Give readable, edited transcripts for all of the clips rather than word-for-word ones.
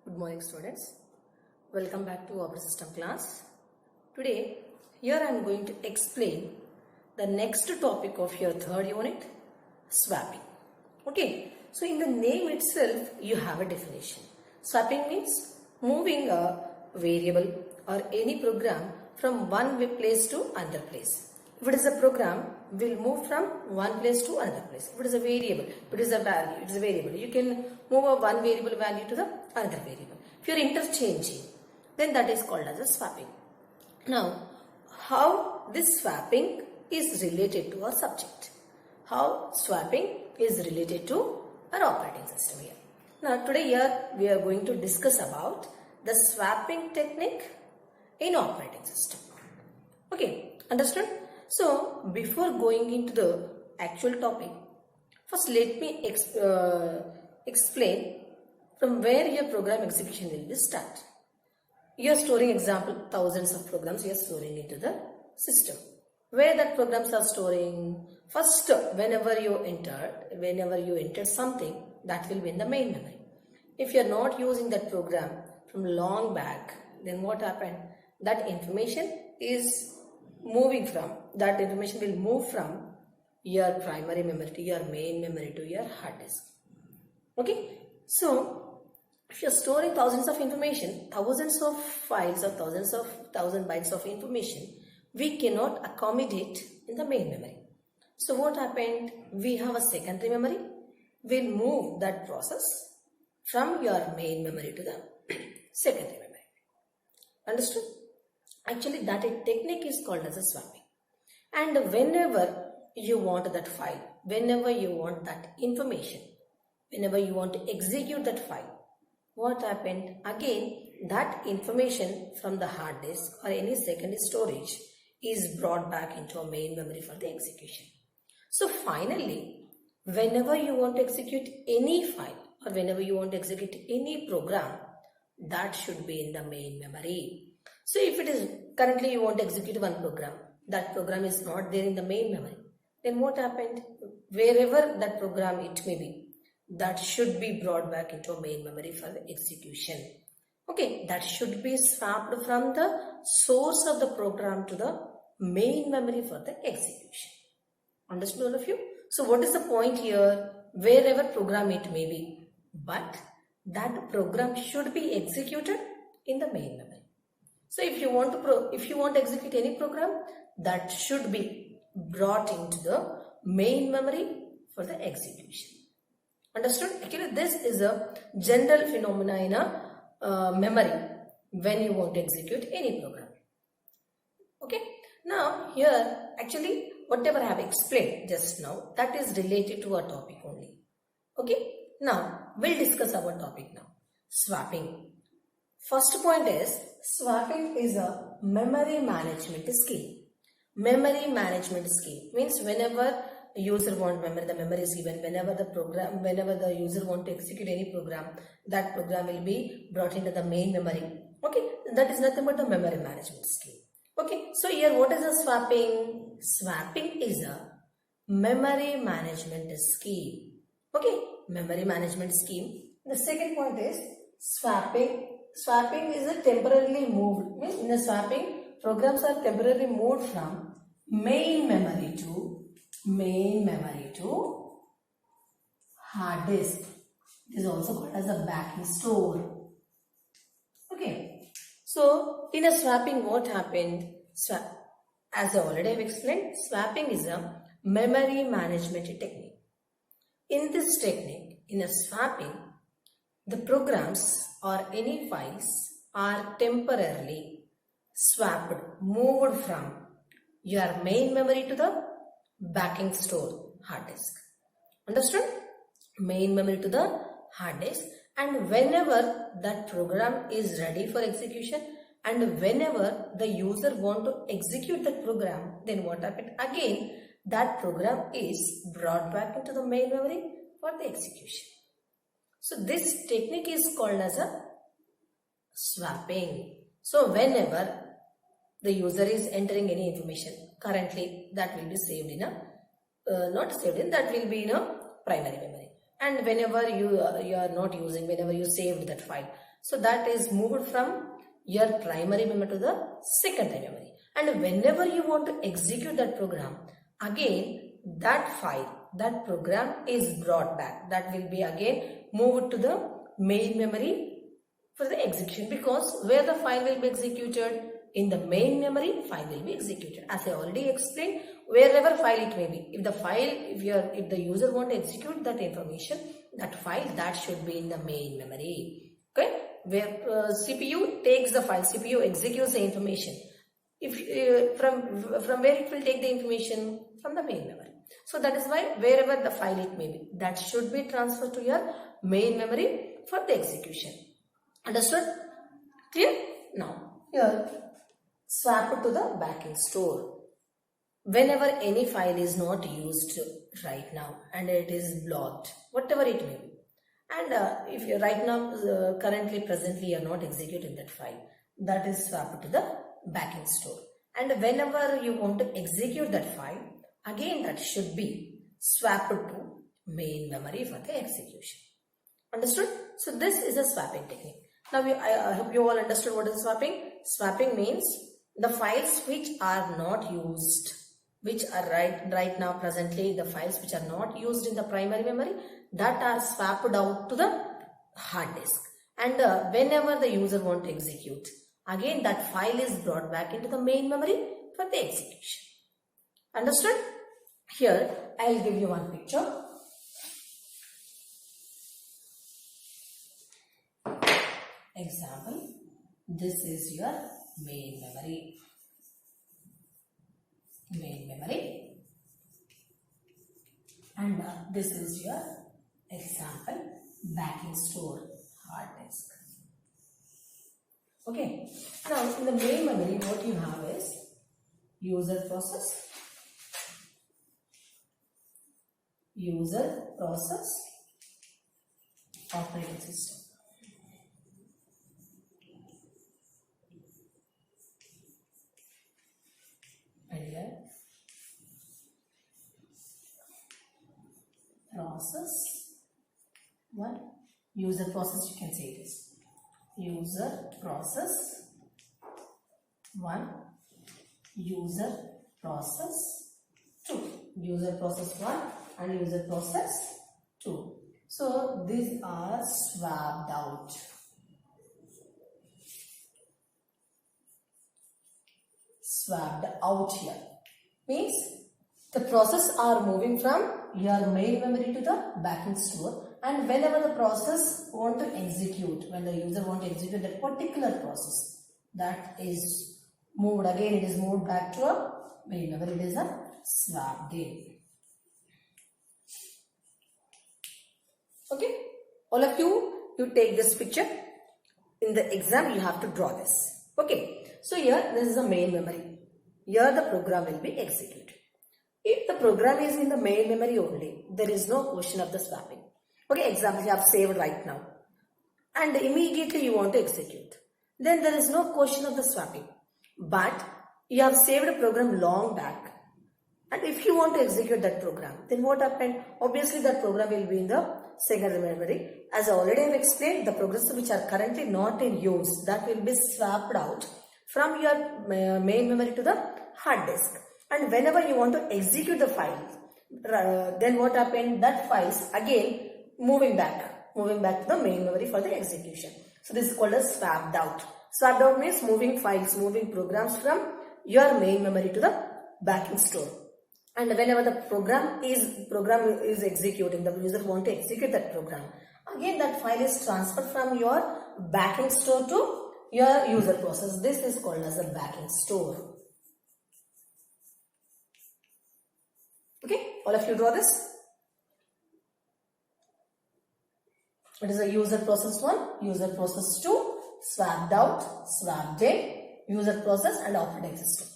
Good morning students. Welcome back to our system class. Today here I am going to explain the next topic of your third unit, swapping. Okay, so in the name itself you have a definition. Swapping means moving a variable or any program from one place to another place. If it is a program, will move from one place to another place. If it is a variable, if it is a value, it is a variable. You can move a one variable value to the another variable. If you are interchanging, then that is called as a swapping. Now, how this swapping is related to our subject? How swapping is related to our operating system here. Now, today here we are going to discuss about the swapping technique in operating system. Okay, understood? So, before going into the actual topic, first let me explain from where your program execution will be start. You are storing example thousands of programs you are storing into the system. Where that programs are storing? First, whenever you entered something, that will be in the main memory. If you are not using that program from long back, then what happened? That information will move from your primary memory to your main memory to your hard disk. Okay, so if you are storing thousands of information, thousands of files or thousand bytes of information, we cannot accommodate in the main memory. So what happened? We have a secondary memory. We'll move that process from your main memory to the secondary memory. Understood? Actually, that technique is called as a swapping. And whenever you want that file, whenever you want that information, whenever you want to execute that file, what happened? Again, that information from the hard disk or any secondary storage is brought back into a main memory for the execution. So finally, whenever you want to execute any file or whenever you want to execute any program, that should be in the main memory. So if it is currently you want to execute one program, that program is not there in the main memory, then what happened? Wherever that program it may be, that should be brought back into a main memory for the execution. Okay, that should be swapped from the source of the program to the main memory for the execution. Understood all of you? So what is the point here? Wherever program it may be, but that program should be executed in the main memory. So if you want to execute any program, that should be brought into the main memory for the execution. Understood? Actually, this is a general phenomena in a memory when you want to execute any program. Okay. Now here actually whatever I have explained just now, that is related to our topic only. Okay. Now we'll discuss our topic now. Swapping. First point is swapping is a memory management skill. Memory management skill means whenever user want memory, the memory is given. Whenever the user want to execute any program, that program will be brought into the main memory. Okay, that is nothing but the memory management skill. Okay, so here what is a swapping? Swapping is a memory management scheme. Okay, memory management scheme. The second point is swapping. Swapping is a temporarily moved. Means in a swapping, programs are temporarily moved from main memory to hard disk. It is also called as a backing store. Okay. So in a swapping, what happened? As I already have explained, swapping is a memory management technique. In this technique, in a swapping, the programs or any files are temporarily swapped, moved from your main memory to the backing store hard disk. Understood? Main memory to the hard disk, and whenever that program is ready for execution and whenever the user want to execute that program, then what happened? Again, that program is brought back into the main memory for the execution. So this technique is called as a swapping. So whenever the user is entering any information, currently that will be saved in a that will be in a primary memory. And whenever you are not using, whenever you saved that file, So that is moved from your primary memory to the secondary memory. And whenever you want to execute that program, again that file, that program is brought back. That will be again moved to the main memory for the execution, because where the file will be executed, in the main memory file will be executed. As I already explained, wherever file it may be, if the file, if the user want to execute that information, that file, that should be in the main memory. Okay, where CPU takes the file, CPU executes the information. If from where it will take the information, from the main memory. So that is why wherever the file it may be, that should be transferred to your main memory for the execution. Understood? Clear? Now here, swap it to the backend store. Whenever any file is not used right now and it is blocked, whatever it may be, and if you right now currently presently you are not executing that file, that is swapped to the backend store. And whenever you want to execute that file, again that should be swapped to main memory for the execution. Understood? So this is a swapping technique. Now I hope you all understood what is swapping. Swapping means the files which are not used, which are right now presently, the files which are not used in the primary memory, that are swapped out to the hard disk. And whenever the user want to execute, again that file is brought back into the main memory for the execution. Understood? Here I will give you one picture. Example, this is your main memory. And this is your example backend store hard disk. Okay, now in the main memory what you have is user process, operating system. And here process 1, user process, you can say it is user process 1, user process 2, user process 1 and user process 2. So these are swapped out. Swapped out here means the process are moving from your main memory to the backend store, and whenever the process want to execute, when the user want to execute that particular process, that is moved again, it is moved back to a main memory. It is a swapped in. Okay, all of you take this picture. In the exam you have to draw this. Okay, so here this is the main memory. Here the program will be executed. If the program is in the main memory only, there is no question of the swapping. Okay, example you have saved right now and immediately you want to execute. Then there is no question of the swapping. But you have saved a program long back, and if you want to execute that program, then what happened? Obviously that program will be in the secondary memory. As I already have explained, the programs which are currently not in use, that will be swapped out from your main memory to the hard disk. And whenever you want to execute the file, then what happened? That files again moving back to the main memory for the execution. So this is called as swapped out. Swapped out means moving files, moving programs from your main memory to the backend store. And whenever the program is executing, the user want to execute that program, again that file is transferred from your backend store to your user process. This is called as a backend store. Okay, all of you draw this. It is a user process 1, user process 2, swapped out, swapped in, user process and operating system.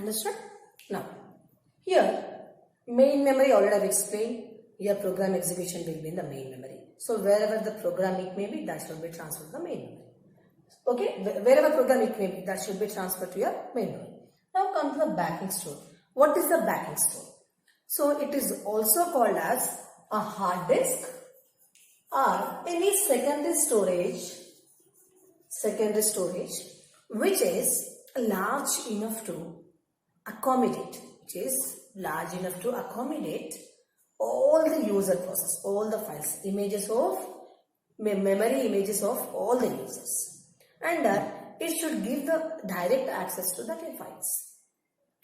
Understood? Now, here main memory already I've explained. Your program execution will be in the main memory. So wherever the program it may be, that should be transferred to the main memory. Okay, wherever program it may be, that should be transferred to your main memory. Now come to the backing store. What is the backing store? So it is also called as a hard disk or any secondary storage which is large enough to accommodate, all the user process, all the files, memory images of all the users, and it should give the direct access to the files.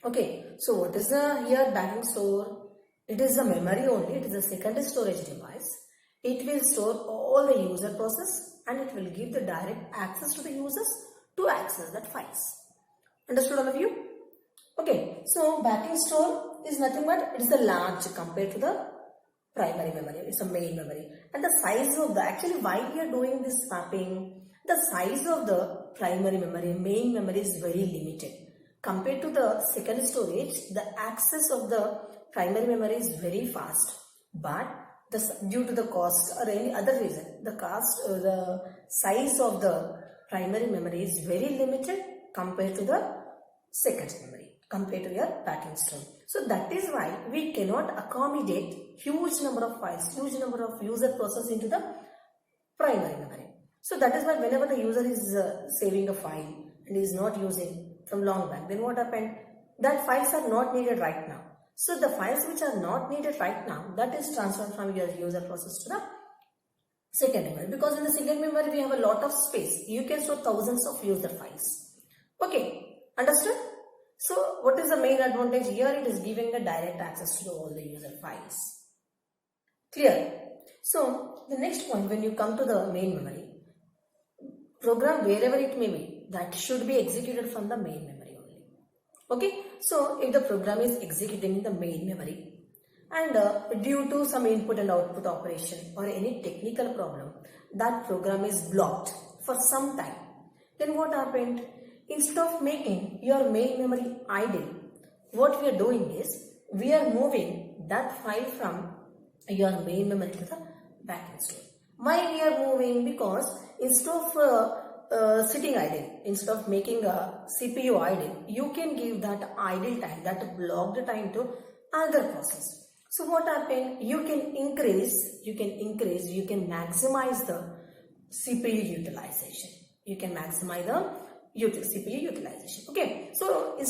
Okay, so what is the here backing store? It is a memory only, it is a secondary storage device. It will store all the user process and it will give the direct access to the users to access that files. Understood all of you? Okay, so backing store is nothing but it is a large compared to the primary memory. It's a main memory. And the size of the, actually why we are doing this mapping, the size of the primary memory, main memory is very limited. Compared to the secondary storage, the access of the primary memory is very fast. But due to the cost or any other reason, the size of the primary memory is very limited compared to the secondary memory, compared to your backing store. So that is why we cannot accommodate huge number of files, huge number of user process into the primary memory. So that is why whenever the user is saving a file and is not using from long back, then what happened? That files are not needed right now. So the files which are not needed right now, that is transferred from your user process to the second memory. Because in the second memory we have a lot of space. You can store thousands of user files. Okay, understood? So what is the main advantage here? It is giving a direct access to all the user files. Clear? So the next point, when you come to the main memory, program wherever it may be, that should be executed from the main memory only. Okay, so if the program is executing in the main memory and due to some input and output operation or any technical problem, that program is blocked for some time, then what happened? Instead of making your main memory idle, what we are doing is we are moving that file from your main memory to the backend store. Why we are moving? Because instead of sitting idle, instead of making a CPU idle, you can give that idle time, that blocked time to other process. So what happened? You can maximize the CPU utilization. You can maximize the CPU utilization. Okay, so if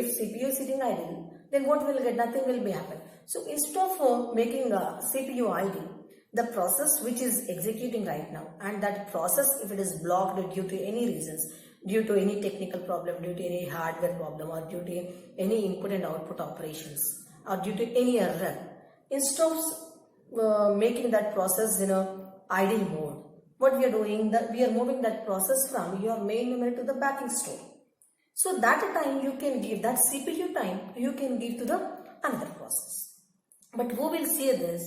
CPU is sitting idle, then what will get? Nothing will be happen. So instead of making a CPU idle, the process which is executing right now, and that process, if it is blocked due to any reasons, due to any technical problem, due to any hardware problem, or due to any input and output operations, or due to any error, instead of making that process in a idle mode, what we are doing, that we are moving that process from your main memory to the backing store. So that time you can give, that CPU time you can give to the another process. But who will see this?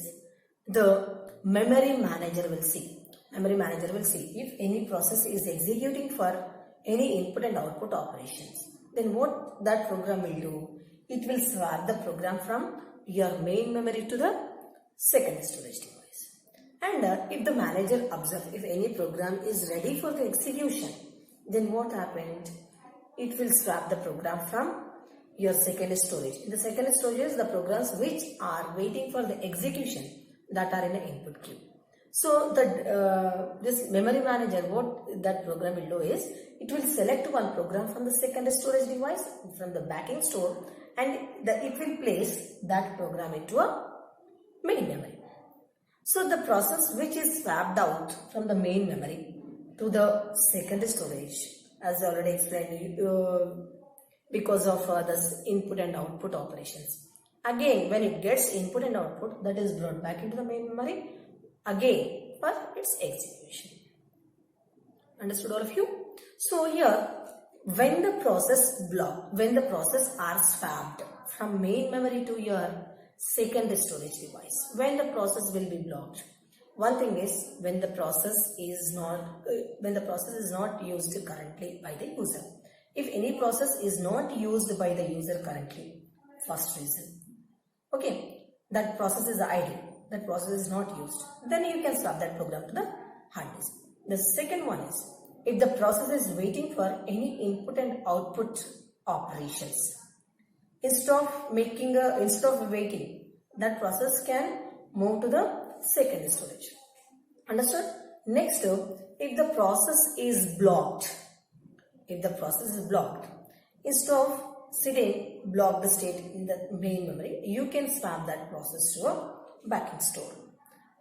The memory manager will see. Memory manager will see if any process is executing for any input and output operations. Then what that program will do? It will swap the program from your main memory to the second storage device. And if the manager observes if any program is ready for the execution, then what happened? It will swap the program from your second storage. In the second storage is the programs which are waiting for the execution, that are in an input queue. So this memory manager, what that program will do is, it will select one program from the second storage device, from the backing store, and it will place that program into a main memory. So the process which is swapped out from the main memory to the second storage, as I already explained, because of this input and output operations. Again, when it gets input and output, that is brought back into the main memory again for its execution. Understood all of you? So here, when the process are swapped from main memory to your second storage device, when the process will be blocked, one thing is when the process is not used currently by the user. If any process is not used by the user currently. First reason. Okay, that process is idle. That process is not used. Then you can swap that program to the hard disk. The second one is, if the process is waiting for any input and output operations, instead of waiting, that process can move to the second storage. Understood? Next, if the process is blocked, instead of sitting blocked state in the main memory, you can swap that process to a backing store.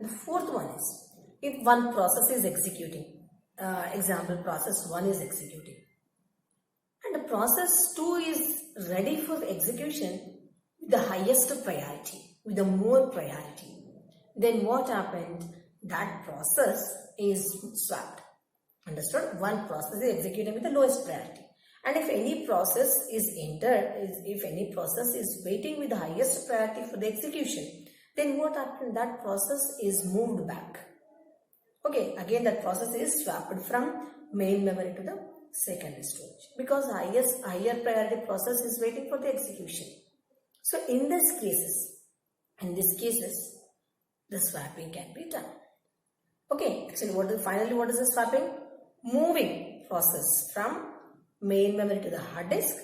The fourth one is, if one process is executing, example process 1 is executing, and the process 2 is ready for execution with the highest priority, with the more priority, then what happened? That process is swapped. Understood? One process is executing with the lowest priority. And if any process is waiting with the highest priority for the execution, then what happened? That process is moved back. Okay, again that process is swapped from main memory to the second storage, because higher priority process is waiting for the execution. So in these cases, the swapping can be done. Okay, actually finally what is the swapping? Moving process from main memory to the hard disk.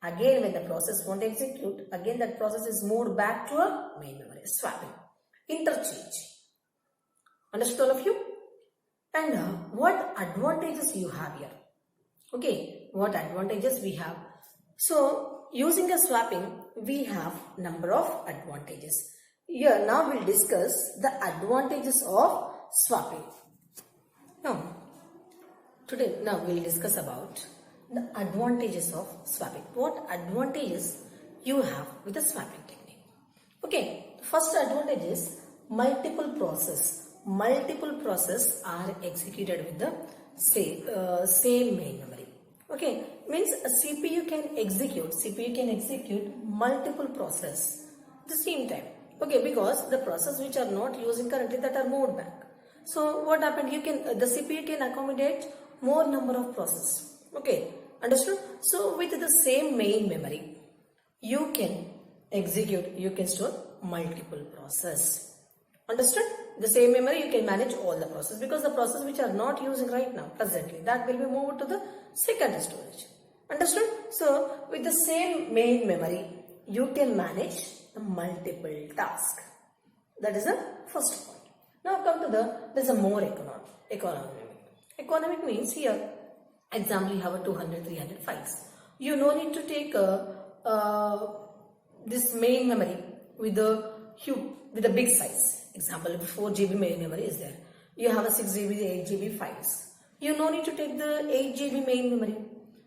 Again, when the process won't execute, again that process is moved back to a main memory. Swapping. Interchange. Understood all of you? And what advantages you have here? Okay, what advantages we have? So, using a swapping, we have number of advantages. Here, now we'll discuss the advantages of swapping. Now we'll discuss about the advantages of swapping. What advantages you have with the swapping technique? Okay, first advantage is multiple process are executed with the same main memory. Okay, means a CPU can execute multiple process at the same time. Okay, because the process which are not using currently, that are moved back. So what happened? The CPU can accommodate more number of processes. Okay, understood? So with the same main memory, you can store multiple process. Understood? The same memory you can manage all the process, because the process which are not using right now presently, that will be moved to the second storage. Understood? So with the same main memory, you can manage the multiple tasks. That is the first point. Now come to there's a more economic. Economic means here, example, you have a 200-300 files. You no need to take this main memory with the big size. Example, 4 GB main memory is there. You have a 6 GB, 8 GB files. You no need to take the 8 GB main memory,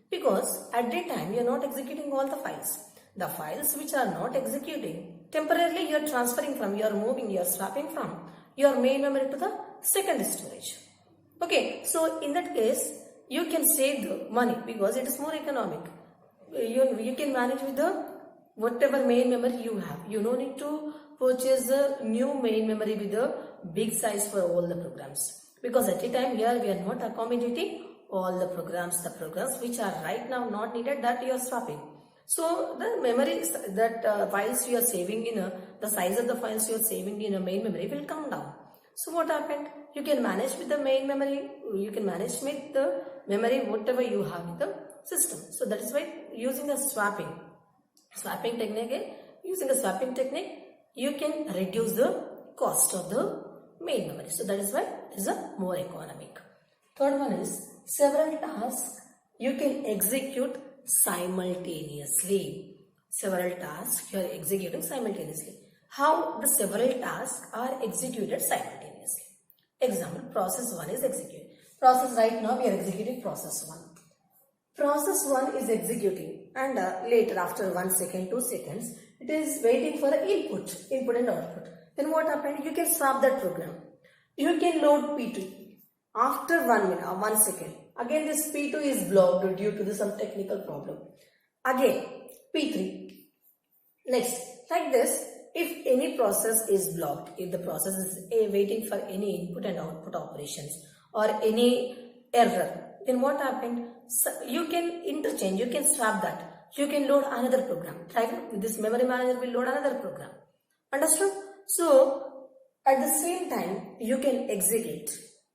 because at that time you are not executing all the files. The files which are not executing, temporarily you are transferring from, you are swapping from your main memory to the second storage. Okay, so in that case, you can save the money because it is more economic. You can manage with the whatever main memory you have. You don't need to purchase a new main memory with a big size for all the programs, because at a time here we are not accommodating all the programs which are right now not needed, that you are swapping. So the memories that files you are saving in the size of the files you are saving in a main memory will come down. So what happened? You can manage with the main memory. You can manage with the memory whatever you have in the system. So that is why using a swapping technique, you can reduce the cost of the main memory. So that is why it is a more economic. Third one is several tasks you can execute simultaneously. Several tasks you are executing simultaneously. How the several tasks are executed simultaneously? Example, process 1 is executed. Process right now we are executing process 1. Process 1 is executing, and later after 1 second, 2 seconds, it is waiting for the input and output. Then what happened? You can swap that program. You can load P2. After 1 minute or 1 second, again this P2 is blocked due to some technical problem. Again P3. Next, like this, if any process is blocked, if the process is waiting for any input and output operations or any error, then what happened? So you can interchange, you can swap that. You can load another program. Right? With this memory manager will load another program. Understood? So at the same time, you can execute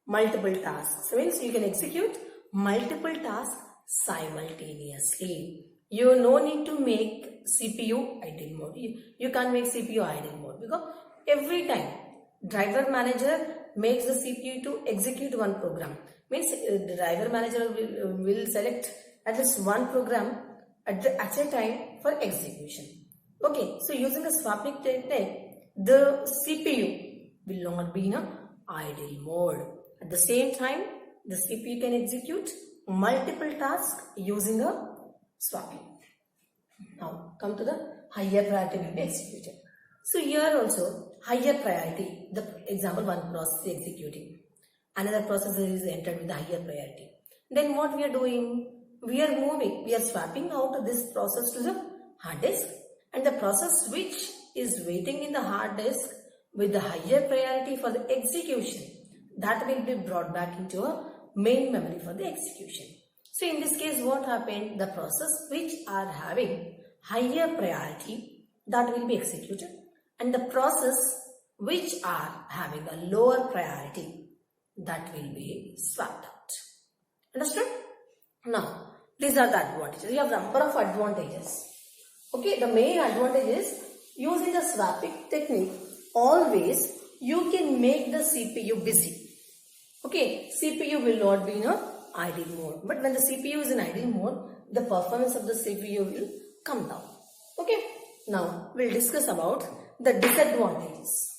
multiple tasks. So means you can execute multiple tasks simultaneously. You no need to make CPU idle mode. You can't make CPU idle mode because every time driver manager makes the CPU to execute one program. Means the driver manager will select at least one program at a time for execution. Okay, so using the swapping technique, the CPU will not be in a idle mode. At the same time, the CPU can execute multiple tasks using a swapping. Now come to the higher priority will be executed. So here also higher priority, the example one process is executing. Another process is entered with the higher priority. Then what we are doing? We are swapping out this process to the hard disk, and the process which is waiting in the hard disk with the higher priority for the execution, that will be brought back into a main memory for the execution. So in this case what happened? The process which are having higher priority, that will be executed, and the process which are having a lower priority, that will be swapped out. Understood? Now these are the advantages. You have number of advantages. Okay, the main advantage is using the swapping technique, always you can make the CPU busy. Okay, CPU will not be in a idle mode, but when the CPU is in idle mode, the performance of the CPU will come down. Okay, now we'll discuss about the disadvantages.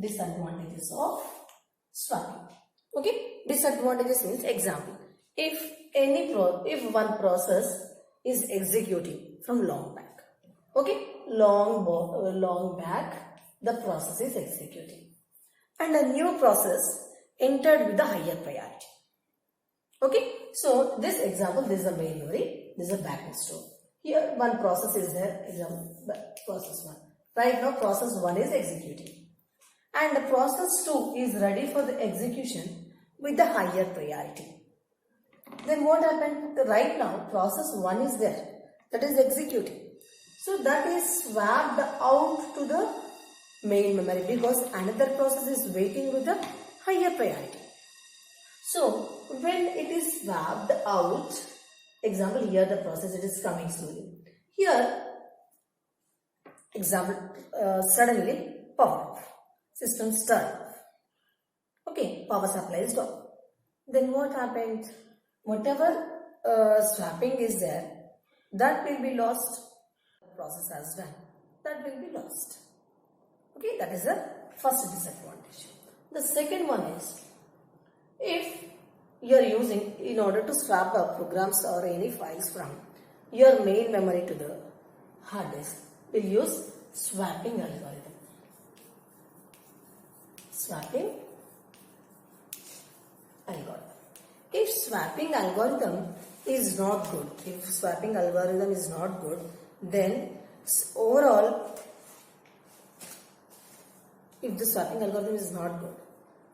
Disadvantages of swapping. Okay, disadvantages means example. If one process is executing from long back. Okay, long back the process is executing, and a new process entered with the higher priority. Okay, so this example, this is the main memory, this is a backup store. Here one process is there, example process 1. Right now process 1 is executing, and the process 2 is ready for the execution with the higher priority. Then what happened? Right now process 1 is there, that is executing. So that is swapped out to the main memory because another process is waiting with the higher priority. So when it is swapped out, example here the process it is coming slowly. Here example suddenly power off, system turn off. Okay, power supply is down. Then what happened? Whatever swapping is there, that will be lost. Process has done, that will be lost. Okay, that is the first disadvantage. The second one is, if you are using, in order to swap up programs or any files from your main memory to the hard disk, we'll use swapping algorithm. If swapping algorithm is not good, then overall, if the swapping algorithm is not good,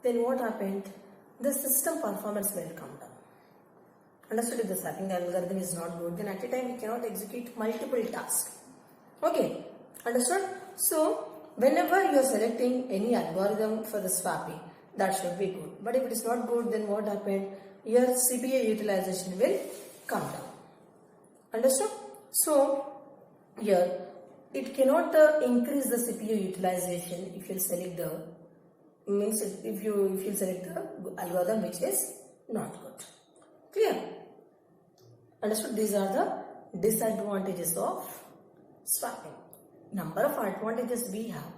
then what happened? The system performance will come down. Understood? If the swapping algorithm is not good, then at a time we cannot execute multiple tasks. Okay, understood? So whenever you are selecting any algorithm for the swapping, that should be good. But if it is not good, then what happened? Your CPU utilization will come down. Understood? So here it cannot increase the CPU utilization if you select the if you select the algorithm which is not good. Clear? Understood? These are the disadvantages of swapping. Number of advantages we have,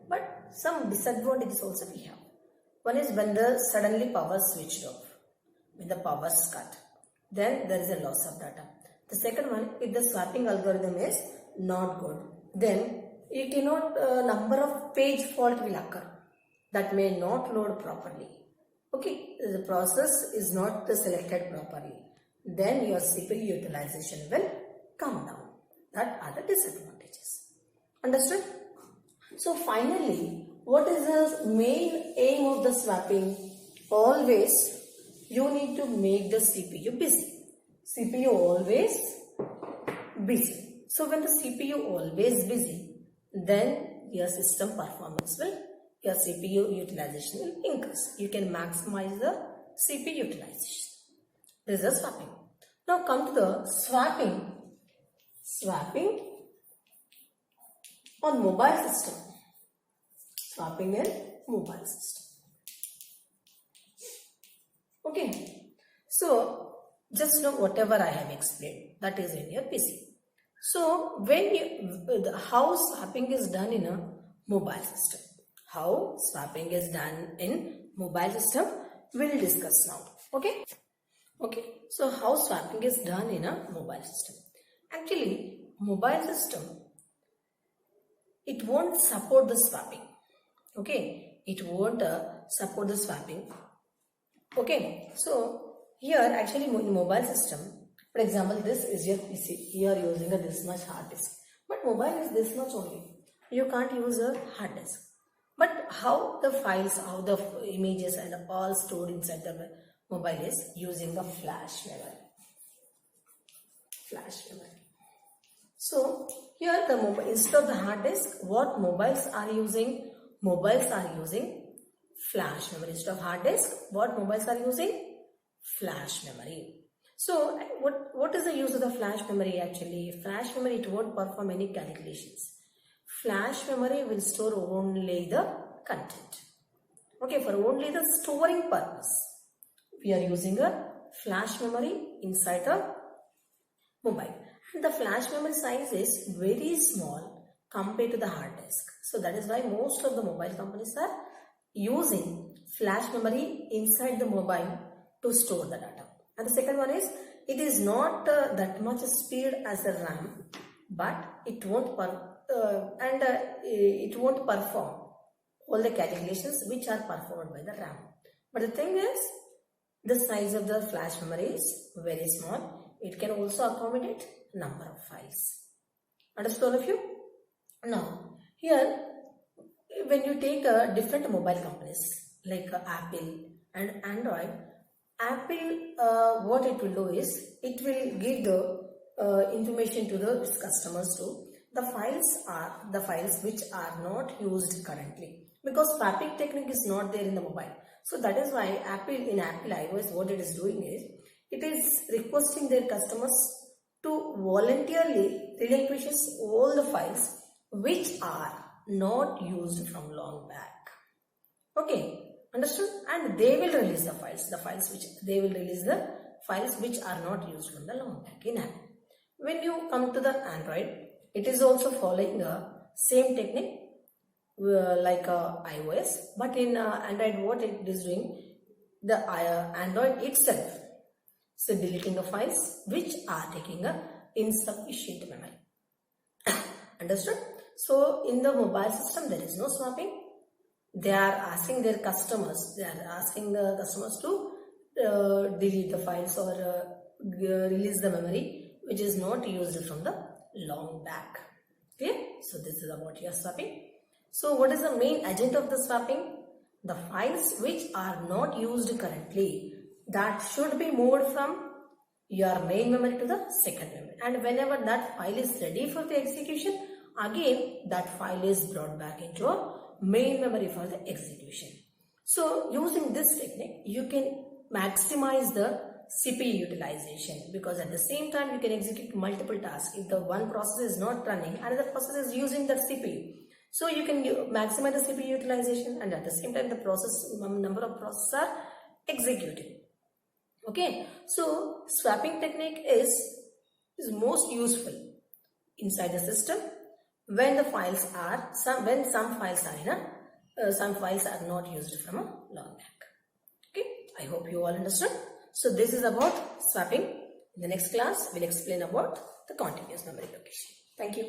but some disadvantages also we have. One is when the suddenly power switched off, when the power is cut, then there is a loss of data. The second one, if the swapping algorithm is not good, then you cannot, number of page fault will occur that may not load properly. Okay, the process is not selected properly, then your CPU utilization will come down. That are the disadvantages. Understood? So finally, what is the main aim of the swapping? Always you need to make the CPU busy. CPU always busy. So when the CPU always busy, then your system performance will, your CPU utilization will increase. You can maximize the CPU utilization. This is the swapping. Now come to the swapping. Swapping on mobile system. Swapping in mobile system. Okay. So just know whatever I have explained, that is in your PC. So when you, how swapping is done in a mobile system. How swapping is done in mobile system, we'll discuss now. Okay. Okay. So how swapping is done in a mobile system. Actually, mobile system, it won't support the swapping. Okay. It won't support the swapping. Okay. So here actually in mobile system, for example, this is your PC. You are using a this much hard disk. But mobile is this much only. You can't use a hard disk. But how the files, how the images and all stored inside the mobile is using a flash memory. Flash memory. So here the mobile, instead of the hard disk, what mobiles are using? Mobiles are using flash memory. Instead of hard disk, what mobiles are using? Flash memory. So what is the use of the flash memory actually? Flash memory, it won't perform any calculations. Flash memory will store only the content. Okay, for only the storing purpose. We are using a flash memory inside the mobile. And the flash memory size is very small compared to the hard disk. So that is why most of the mobile companies are using flash memory inside the mobile to store the data. And the second one is, it is not that much speed as the RAM, but it won't it won't perform all the calculations which are performed by the RAM. But the thing is, the size of the flash memory is very small. It can also accommodate number of files. Understood all of you? Now, here, when you take different mobile companies like Apple and Android, Apple, what it will do is, it will give the information to the customers too. The files are the files which are not used currently, because swapping technique is not there in the mobile. So that is why in Apple iOS, what it is doing is, it is requesting their customers to voluntarily relinquishes all the files which are not used from long back. Okay. Understood? And they will release the files which are not used from the long back in Apple. When you come to the Android, it is also following the same technique like iOS, but in Android, what it is doing, the Android itself, so deleting the files which are taking a insufficient memory. Understood? So in the mobile system, there is no swapping. They are asking their customers, to delete the files or release the memory which is not used from the long back. Clear? So this is about your swapping. So what is the main agent of the swapping? The files which are not used currently, that should be moved from your main memory to the second memory. And whenever that file is ready for the execution, again that file is brought back into a main memory for the execution. So using this technique, you can maximize the CPU utilization, because at the same time you can execute multiple tasks. If the one process is not running, another process is using the CPU. So you can maximize the CPU utilization, and at the same time the number of processes are executing. Okay, so swapping technique is most useful inside the system when the files are some files are not used from a long back. Okay, I hope you all understood. So this is about swapping. In the next class, we'll explain about the continuous memory location. Thank you.